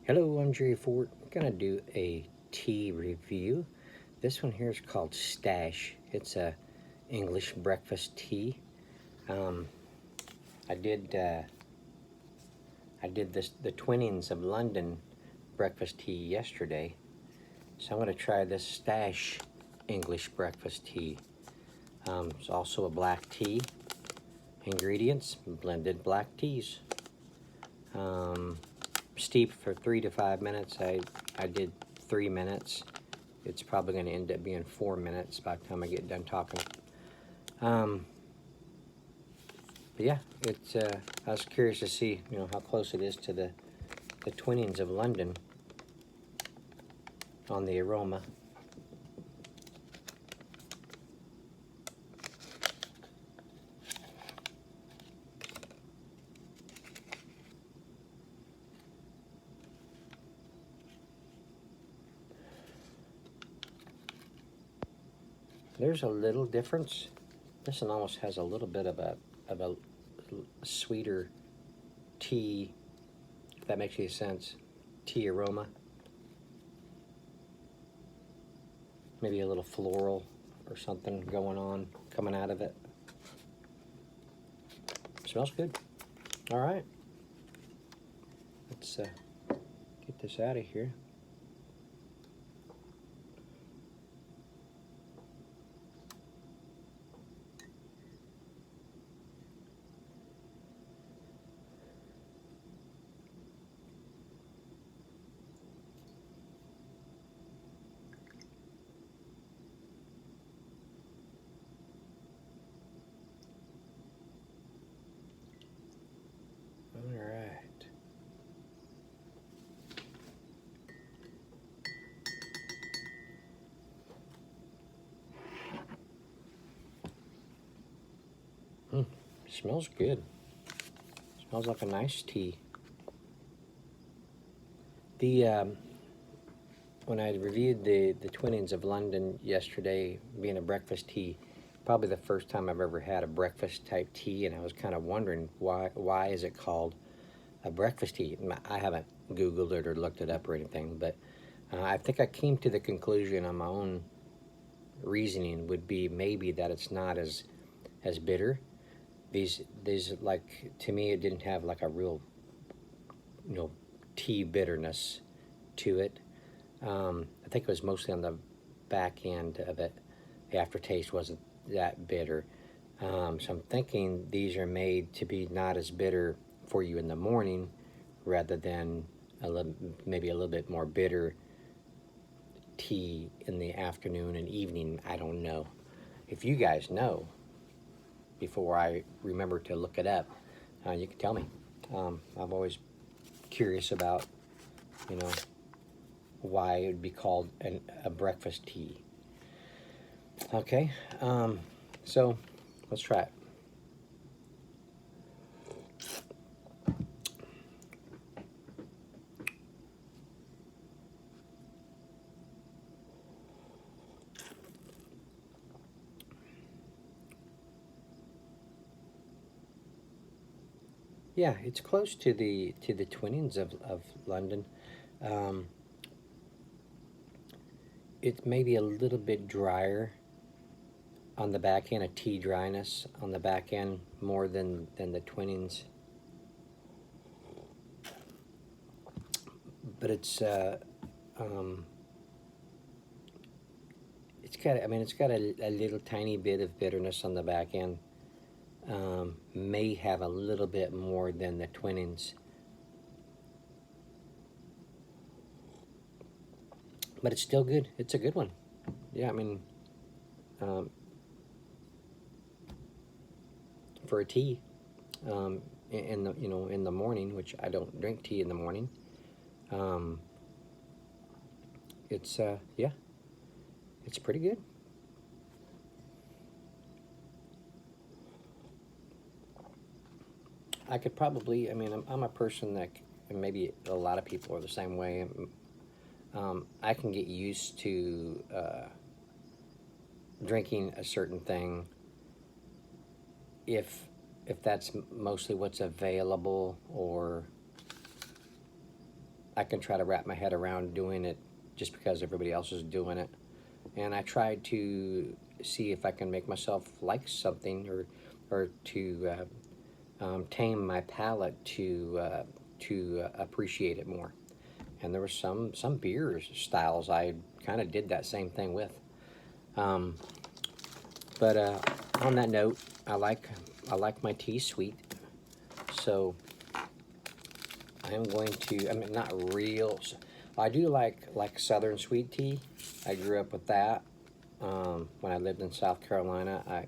Hello, I'm Jerry Ford. I'm gonna do a tea review. This one here is called Stash. It's a English breakfast tea. Um, I did the Twinings of London breakfast tea yesterday, so I'm gonna try this Stash English breakfast tea. It's also a black tea. Ingredients: blended black teas. Steep for 3 to 5 minutes. I did 3 minutes. It's probably going to end up being 4 minutes by the time I get done talking. But yeah, it's. I was curious to see, how close it is to the Twinings of London on the aroma. There's a little difference. This one almost has a little bit of a sweeter tea, if that makes any sense, tea aroma. Maybe a little floral or something going on, coming out of it. Smells good. All right. Let's get this out of here. All right. Smells good. Smells like a nice tea. The when I reviewed the Twinings of London yesterday, being a breakfast tea, probably the first time I've ever had a breakfast type tea, and I was kind of wondering why is it called a breakfast tea? I haven't Googled it or looked it up or anything, but I think I came to the conclusion on my own reasoning would be maybe that it's not as bitter. These like, to me, it didn't have like a real tea bitterness to it. I think it was mostly on the back end of it. The aftertaste wasn't that bitter. So I'm thinking these are made to be not as bitter for you in the morning, rather than maybe a little bit more bitter tea in the afternoon and evening. I don't know. If you guys know, before I remember to look it up, you can tell me. I'm always curious about, you know, why it would be called a breakfast tea. Okay, so let's try it. Yeah, it's close to the Twinings of London. Um, it's maybe a little bit drier on the back end, a tea dryness on the back end more than the Twinings. But it's got, I mean, it's got a little tiny bit of bitterness on the back end. May have a little bit more than the Twinings. But it's still good. It's a good one. Yeah, I mean, um, for a tea, in the in the morning, which I don't drink tea in the morning. Um, it's yeah, it's pretty good. I could probably, I mean, I'm a person that, and maybe a lot of people are the same way. I can get used to drinking a certain thing if that's mostly what's available, or I can try to wrap my head around doing it just because everybody else is doing it. And I tried to see if I can make myself like something, or to tame my palate to appreciate it more. And there were some beer styles I kind of did that same thing with. Um, but on that note, I like my tea sweet, so I'm going to. I mean, not real. I do like Southern sweet tea. I grew up with that. When I lived in South Carolina, I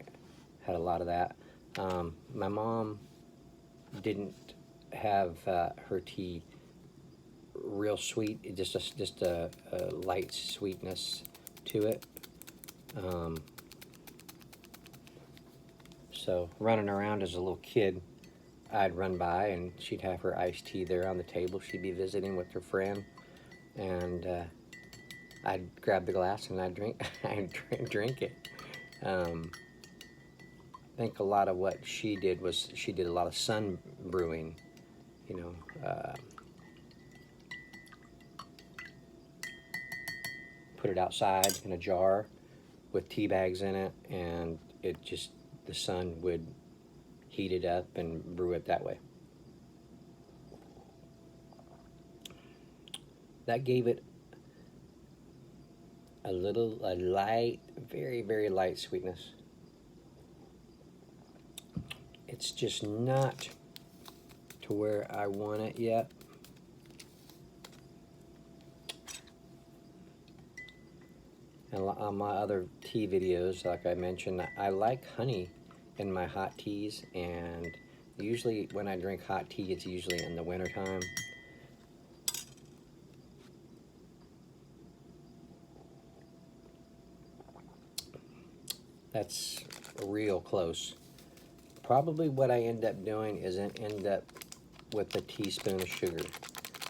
had a lot of that. My mom didn't have her tea real sweet. It just a light sweetness to it. So running around as a little kid, I'd run by and she'd have her iced tea there on the table. She'd be visiting with her friend, and I'd grab the glass and I'd drink. I'd drink it. I think a lot of what she did was she did a lot of sun brewing. You know, put it outside in a jar with tea bags in it, and it just, the sun would heat it up and brew it that way. That gave it a light, very, very light sweetness. It's just not to where I want it yet. And on my other tea videos, like I mentioned, I like honey in my hot teas, and usually when I drink hot tea, it's usually in the wintertime. That's real close. Probably what I end up doing is end up with a teaspoon of sugar,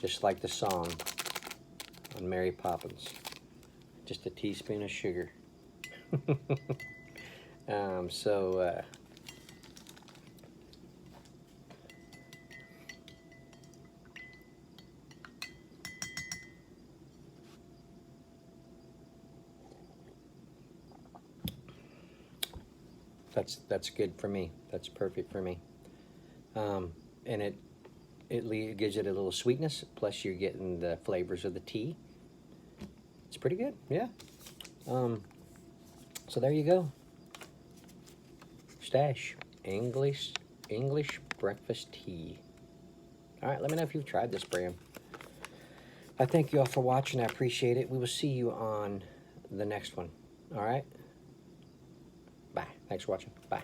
just like the song on Mary Poppins. Just a teaspoon of sugar. So that's good for me. That's perfect for me. And it gives it a little sweetness. Plus, you're getting the flavors of the tea. It's pretty good, yeah. So there you go. Stash English breakfast tea. All right, let me know if you've tried this brand. I thank you all for watching. I appreciate it. We will see you on the next one. All right. Bye. Thanks for watching. Bye.